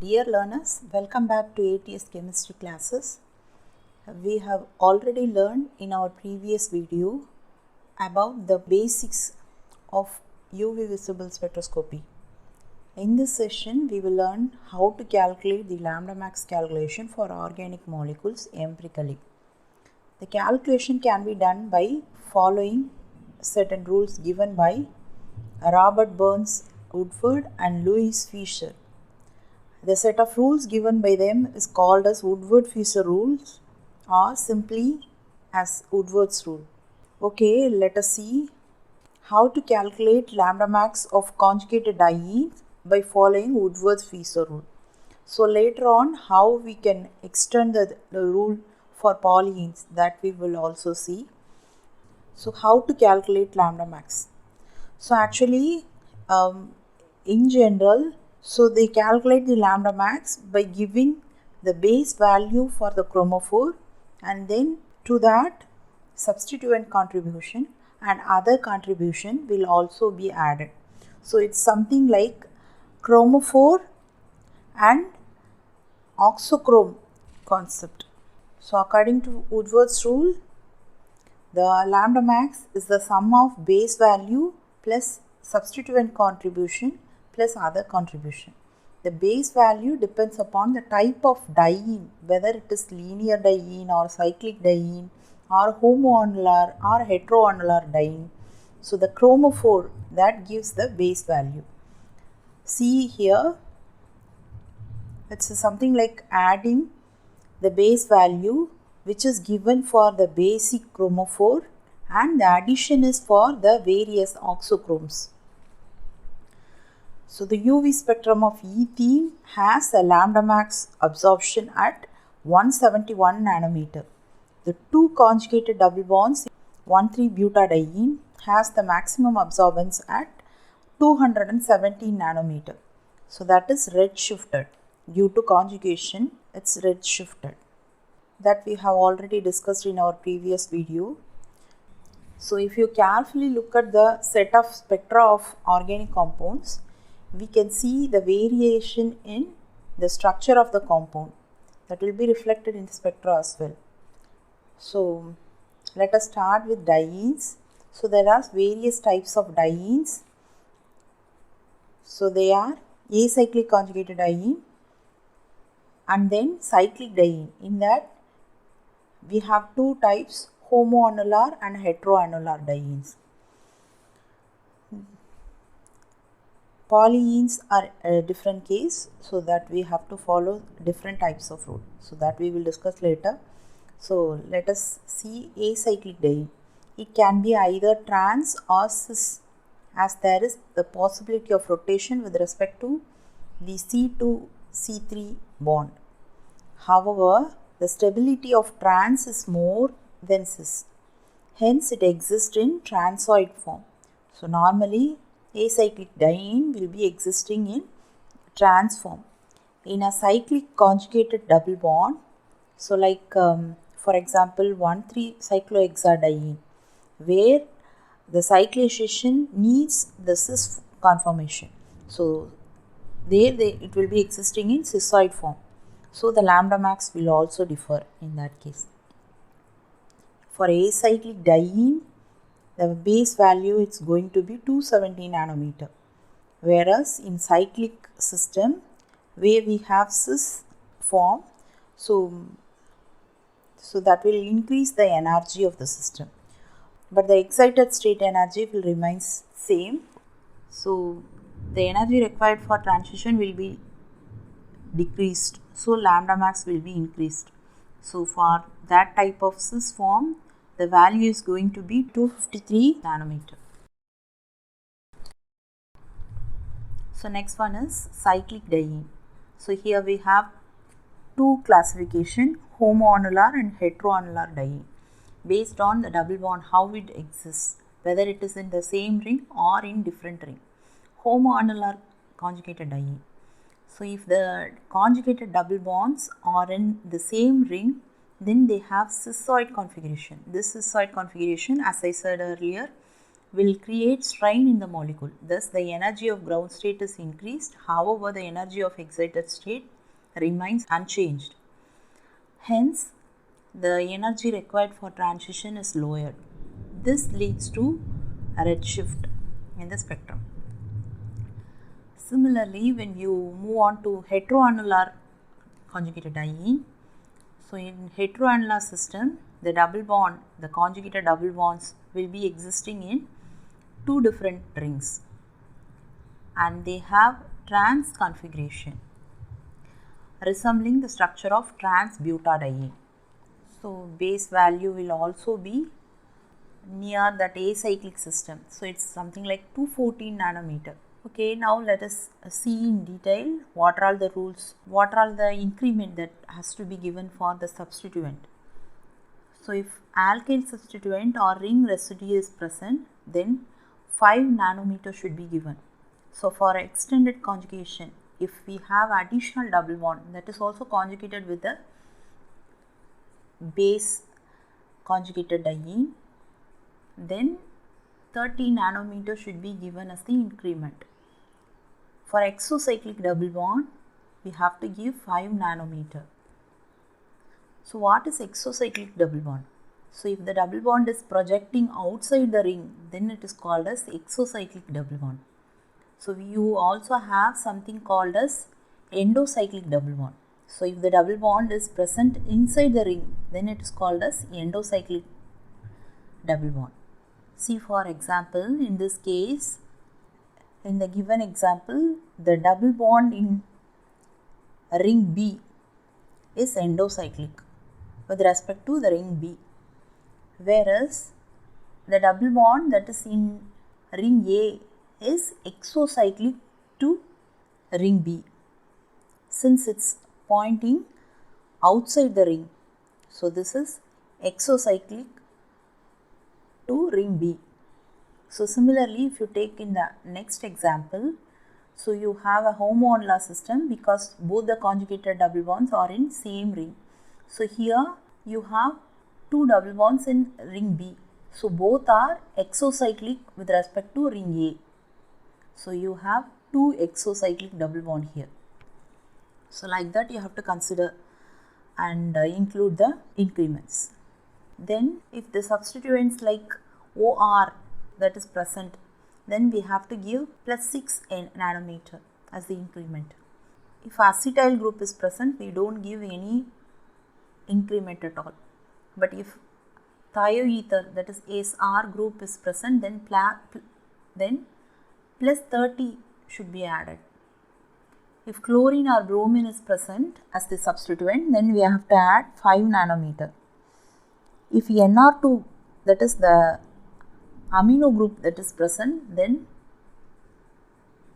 Dear learners, welcome back to ATS chemistry classes. We have already learned in our previous video about the basics of UV visible spectroscopy. In this session, we will learn how to calculate the lambda max calculation for organic molecules empirically. The calculation can be done by following certain rules given by Robert Burns Woodward and Louis Fischer. The set of rules given by them is called as Woodward-Fischer rules or simply as Woodward's rule. Okay, let us see how to calculate lambda max of conjugated dienes by following Woodward-Fischer rule. So later on how we can extend the rule for polyenes, that we will also see. So how to calculate lambda max? So actually in general, so they calculate the lambda max by giving the base value for the chromophore and then to that substituent contribution and other contribution will also be added. So it's something like chromophore and oxochrome concept. So according to Woodward's rule, the lambda max is the sum of base value plus substituent contribution plus other contribution. The base value depends upon the type of diene, whether it is linear diene or cyclic diene or homoannular or heteroannular diene. So the chromophore, that gives the base value. See here, it's something like adding the base value which is given for the basic chromophore and the addition is for the various oxochromes. So the UV spectrum of ethene has a lambda max absorption at 171 nanometer. The two conjugated double bonds 1,3-butadiene has the maximum absorbance at 217 nanometer. So that is redshifted. Due to conjugation, it's redshifted. That we have already discussed in our previous video. So if you carefully look at the set of spectra of organic compounds, we can see the variation in the structure of the compound that will be reflected in the spectra as well. So let us start with dienes. So there are various types of dienes. So they are acyclic conjugated diene and then cyclic diene. In that we have two types, homoannular and heteroannular dienes. Polyenes are a different case, so that we have to follow different types of rule. So that we will discuss later. So let us see acyclic diene. It can be either trans or cis, as there is the possibility of rotation with respect to the C2-C3 bond. However, the stability of trans is more than cis. Hence, it exists in transoid form. So normally, acyclic diene will be existing in trans form. In a cyclic conjugated double bond, so like for example 1,3-cyclohexadiene, where the cyclization needs the cis conformation. So there it will be existing in cisoid form. So the lambda max will also differ in that case. For acyclic diene, the base value is going to be 270 nanometer, whereas in cyclic system where we have cis form, so that will increase the energy of the system, but the excited state energy will remain same. So the energy required for transition will be decreased, so lambda max will be increased. So for that type of cis form, the value is going to be 253 nanometer. So next one is cyclic diene. So here we have two classification, homoannular and heteroannular diene, based on the double bond, how it exists, whether it is in the same ring or in different ring. Homoannular conjugated diene. So if the conjugated double bonds are in the same ring, then they have cisoid configuration. This cisoid configuration, as I said earlier, will create strain in the molecule. Thus, the energy of ground state is increased. However, the energy of excited state remains unchanged. Hence, the energy required for transition is lowered. This leads to a redshift in the spectrum. Similarly, when you move on to heteroannular conjugated diene, so in heteroannular system, the double bond, the conjugated double bonds will be existing in two different rings and they have trans configuration resembling the structure of trans butadiene. So base value will also be near that acyclic system. So it's something like 214 nanometer. Okay, now let us see in detail what are the rules, what are the increment that has to be given for the substituent. So if alkyl substituent or ring residue is present, then 5 nanometer should be given. So for extended conjugation, if we have additional double bond that is also conjugated with the base conjugated diene, then 30 nanometer should be given as the increment. For exocyclic double bond, we have to give 5 nanometer. So what is exocyclic double bond? So if the double bond is projecting outside the ring, then it is called as exocyclic double bond. So you also have something called as endocyclic double bond. So if the double bond is present inside the ring, then it is called as endocyclic double bond. See, for example, in this case, in the given example, the double bond in ring B is endocyclic with respect to the ring B, whereas the double bond that is in ring A is exocyclic to ring B since it's pointing outside the ring. So this is exocyclic to ring B. So similarly, if you take in the next example, so you have a homoannular system because both the conjugated double bonds are in same ring. So here you have two double bonds in ring B. So both are exocyclic with respect to ring A. So you have two exocyclic double bond here. So like that you have to consider and include the increments. Then if the substituents like OR that is present, then we have to give plus 6 nanometer as the increment. If acetyl group is present, we don't give any increment at all. But if thioether that is SR group is present, then plus 30 should be added. If chlorine or bromine is present as the substituent, then we have to add 5 nanometer. If NR2 that is the amino group that is present, then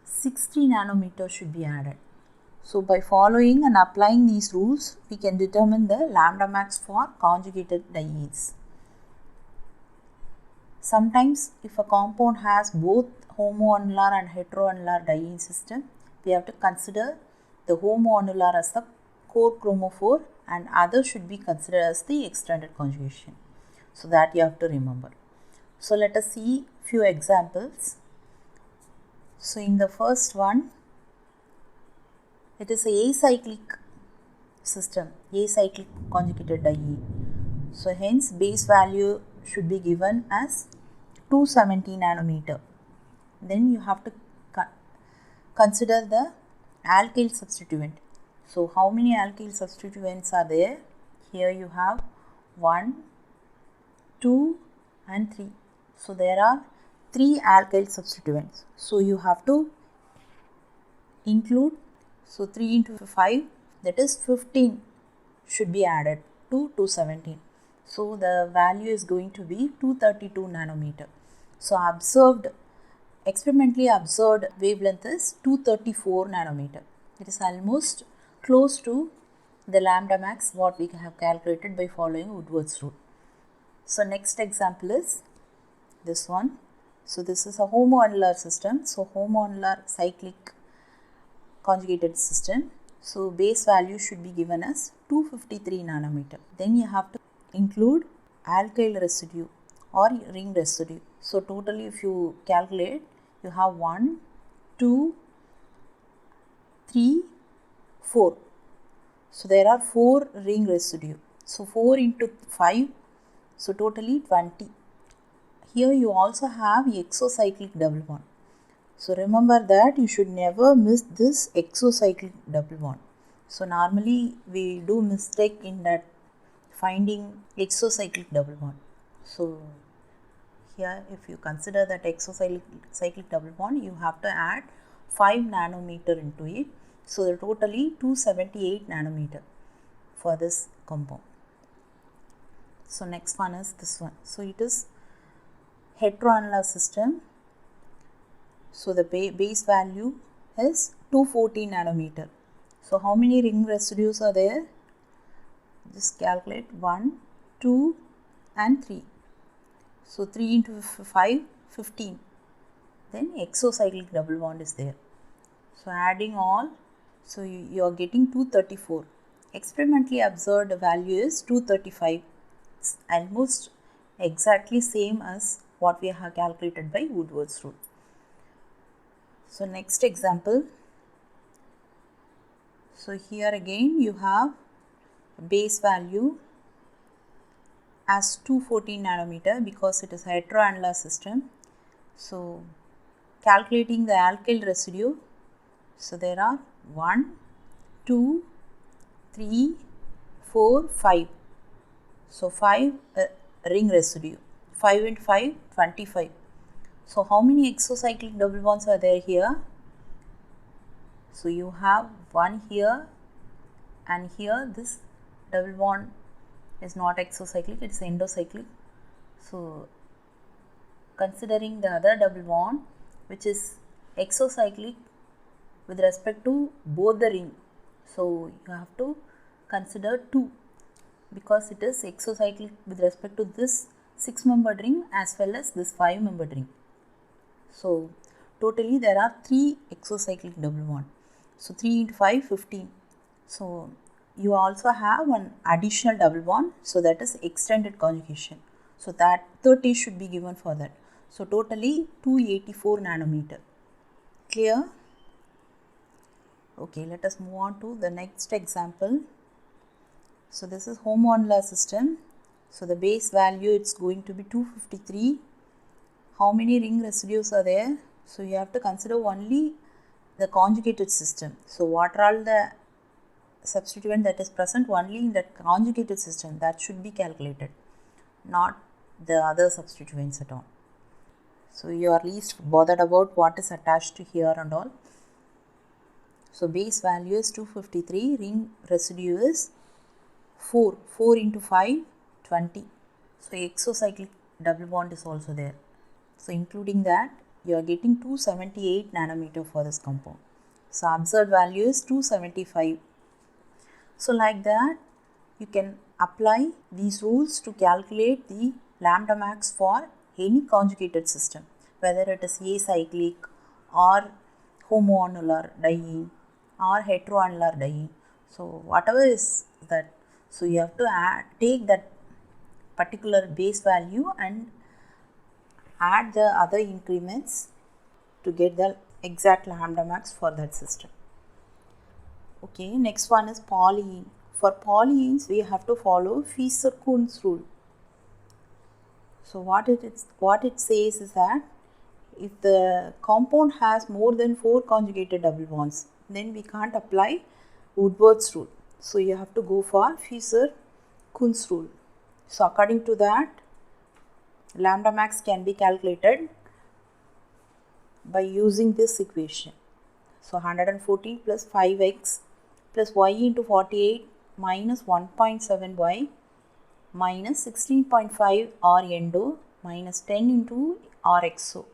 60 nanometer should be added. So by following and applying these rules, we can determine the lambda max for conjugated dienes. Sometimes if a compound has both homoannular and heteroannular diene system, we have to consider the homoannular as the core chromophore and other should be considered as the extended conjugation. So that you have to remember. So let us see few examples. So in the first one, it is a acyclic system, acyclic conjugated diene. So hence base value should be given as 270 nanometer. Then you have to consider the alkyl substituent. So how many alkyl substituents are there? Here you have 1, 2 and 3. So there are 3 alkyl substituents. So you have to include, so 3 into 5, that is 15 should be added to 217. So the value is going to be 232 nanometer. So experimentally observed wavelength is 234 nanometer. It is almost close to the lambda max what we have calculated by following Woodward's rule. So next example is this one. So this is a homoannular system. So homoannular cyclic conjugated system. So base value should be given as 253 nanometer. Then you have to include alkyl residue or ring residue. So totally if you calculate, you have 1, 2, 3, 4. So there are 4 ring residue. So 4 into 5, so totally 20. Here you also have exocyclic double bond. So remember that you should never miss this exocyclic double bond. So normally we do mistake in that finding exocyclic double bond. So here if you consider that exocyclic double bond, you have to add 5 nanometer into it. So the totally 278 nanometer for this compound. So next one is this one. So it is heteroannular system. So the base value is 214 nanometer. So how many ring residues are there? Just calculate 1, 2 and 3. So 3 into 5, 15. Then exocyclic double bond is there. So adding all, so you are getting 234. Experimentally observed value is 235. It's almost exactly same as what we have calculated by Woodward's rule. So next example. So here again you have base value as 214 nanometer because it is a heteroannular system. So calculating the alkyl residue. So there are 1, 2, 3, 4, 5. So 5 ring residue. 5 into 5, 25. So how many exocyclic double bonds are there here? So you have one here and here this double bond is not exocyclic, it is endocyclic. So considering the other double bond which is exocyclic with respect to both the ring, so you have to consider 2 because it is exocyclic with respect to this 6-membered ring as well as this 5-membered ring. So totally there are 3 exocyclic double bond. So 3 into 5, 15. So you also have one additional double bond, so that is extended conjugation. So that 30 should be given for that. So totally 284 nanometer. Clear? Okay, let us move on to the next example. So this is homoannular system. So the base value it's going to be 253. How many ring residues are there? So you have to consider only the conjugated system. So what are all the substituent that is present only in that conjugated system, that should be calculated, not the other substituents at all. So you are least bothered about what is attached to here and all. So base value is 253, ring residue is 4 into 5, 20. So exocyclic double bond is also there. So including that, you are getting 278 nanometer for this compound. So observed value is 275. So like that, you can apply these rules to calculate the lambda max for any conjugated system, whether it is acyclic or homoannular diene or heteroannular diene. So whatever is that, so you have to take that particular base value and add the other increments to get the exact lambda max for that system. Okay, next one is polyene. For polyenes, we have to follow Fischer-Kunz rule. So what it says is that if the compound has more than 4 conjugated double bonds, then we can't apply Woodward's rule. So you have to go for Fischer-Kunz rule. So according to that, lambda max can be calculated by using this equation. So 114 plus 5x plus y into 48 minus 1.7y minus 16.5 r endo minus 10 into r exo.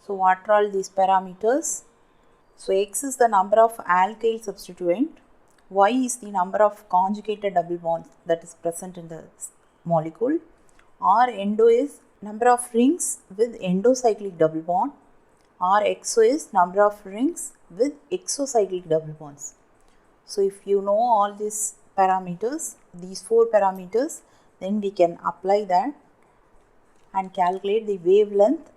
So what are all these parameters? So x is the number of alkyl substituent, y is the number of conjugated double bonds that is present in the molecule, r endo is number of rings with endocyclic double bond, r exo is number of rings with exocyclic double bonds. So if you know all these parameters, these 4 parameters, then we can apply that and calculate the wavelength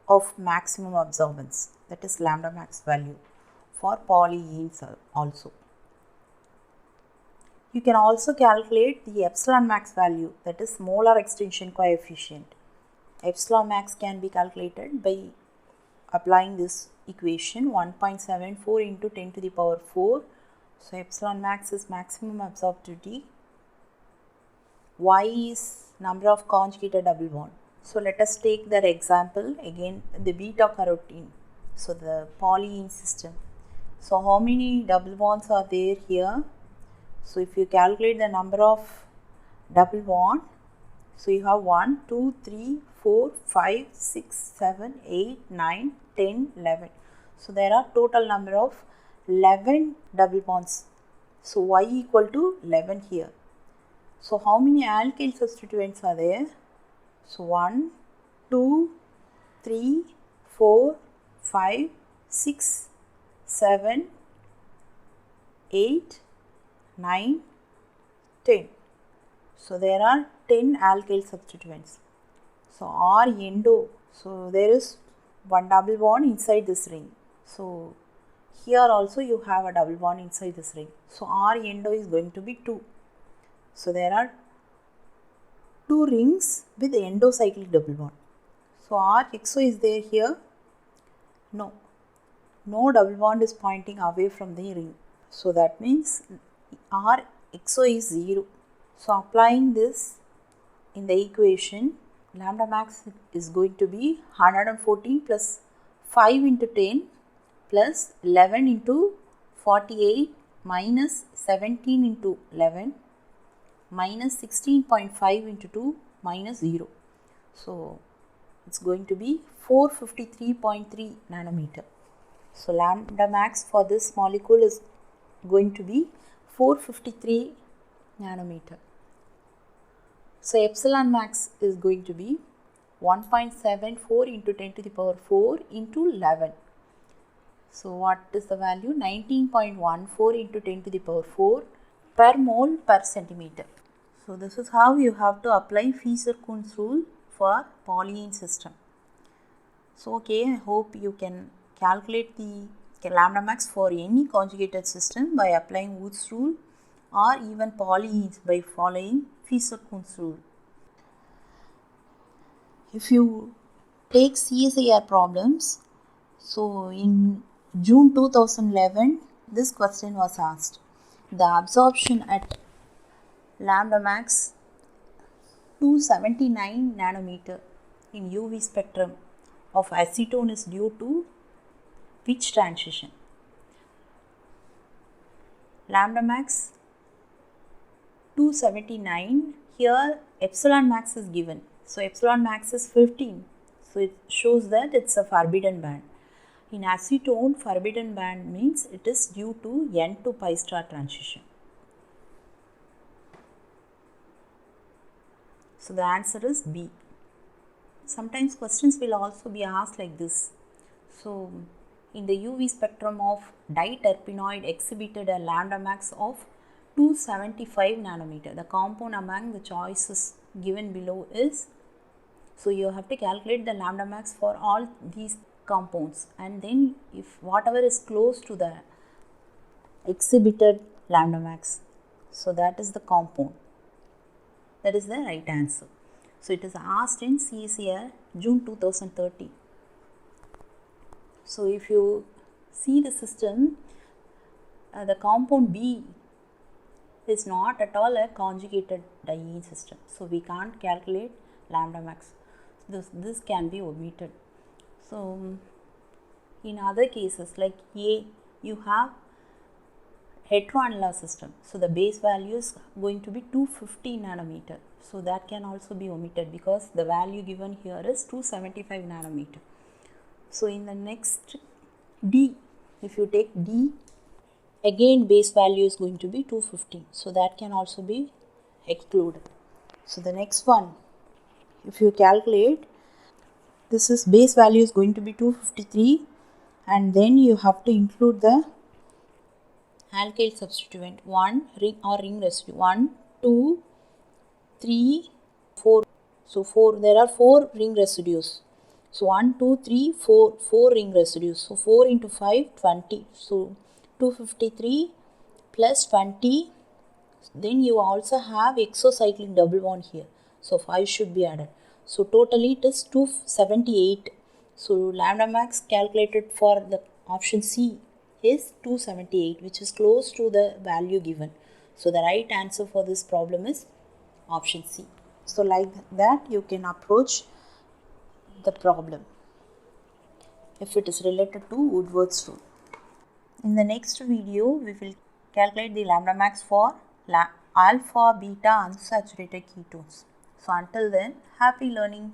of maximum absorbance, that is lambda max value for polyenes also. You can also calculate the epsilon max value, that is molar extension coefficient. Epsilon max can be calculated by applying this equation 1.74 into 10 to the power 4. So epsilon max is maximum absorptivity. Y is number of conjugated double bond. So let us take that example again, the beta carotene. So the polyene system. So how many double bonds are there here? So if you calculate the number of double bond, so you have 1, 2, 3, 4, 5, 6, 7, 8, 9, 10, 11. So there are total number of 11 double bonds. So Y equal to 11 here. So how many alkyl substituents are there? So 1, 2, 3, 4, 5, 6, 7, 8, 9, 10. So there are 10 alkyl substituents. So R endo, so there is one double bond inside this ring. So here also you have a double bond inside this ring. So R endo is going to be 2. So there are 2 rings with endocyclic double bond. So R exo is there here? No. No double bond is pointing away from the ring. So that means R exo is 0. So applying this in the equation, lambda max is going to be 114 plus 5 into 10 plus 11 into 48 minus 17 into 11 minus 16.5 into 2 minus 0. So it's going to be 453.3 nanometer. So lambda max for this molecule is going to be 453 nanometer. So epsilon max is going to be 1.74 into 10 to the power 4 into 11. So what is the value? 19.14 into 10 to the power 4 per mole per centimeter. So this is how you have to apply Fieser-Kunz rule for polyene system. So okay, I hope you can calculate the lambda max for any conjugated system by applying Wood's rule or even polyenes by following Fieser-Kunz rule. If you take CSIR problems, so in June 2011, this question was asked. The absorption at lambda max 279 nanometer in UV spectrum of acetone is due to which transition? Lambda max 279, here epsilon max is given. So epsilon max is 15. So it shows that it's a forbidden band. In acetone, forbidden band means it is due to N to pi star transition. So the answer is B. Sometimes questions will also be asked like this. So in the UV spectrum of diterpenoid exhibited a lambda max of 275 nanometer. The compound among the choices given below is, so you have to calculate the lambda max for all these compounds, and then if whatever is close to the exhibited lambda max, so that is the compound. That is the right answer. So it is asked in CSIR June 2013. So if you see the system, the compound B is not at all a conjugated diene system. So we can't calculate lambda max. This can be omitted. So in other cases like A, you have heteroannular system. So the base value is going to be 250 nanometer. So that can also be omitted because the value given here is 275 nanometer. So in the next D, if you take D, again base value is going to be 250. So that can also be excluded. So the next one, if you calculate, this is base value is going to be 253, and then you have to include the alkyl substituent 1 ring or ring residue 1, 2, 3, 4. So there are 4 ring residues. So 1, 2, 3, 4, 4 ring residues. So 4 into 5, 20. So 253 plus 20. Then you also have exocyclic double bond here. So 5 should be added. So totally it is 278. So lambda max calculated for the option C is 278, which is close to the value given. So the right answer for this problem is option C. So like that you can approach the problem if it is related to Woodward's rule. In the next video, we will calculate the lambda max for alpha beta unsaturated ketones. So until then, happy learning.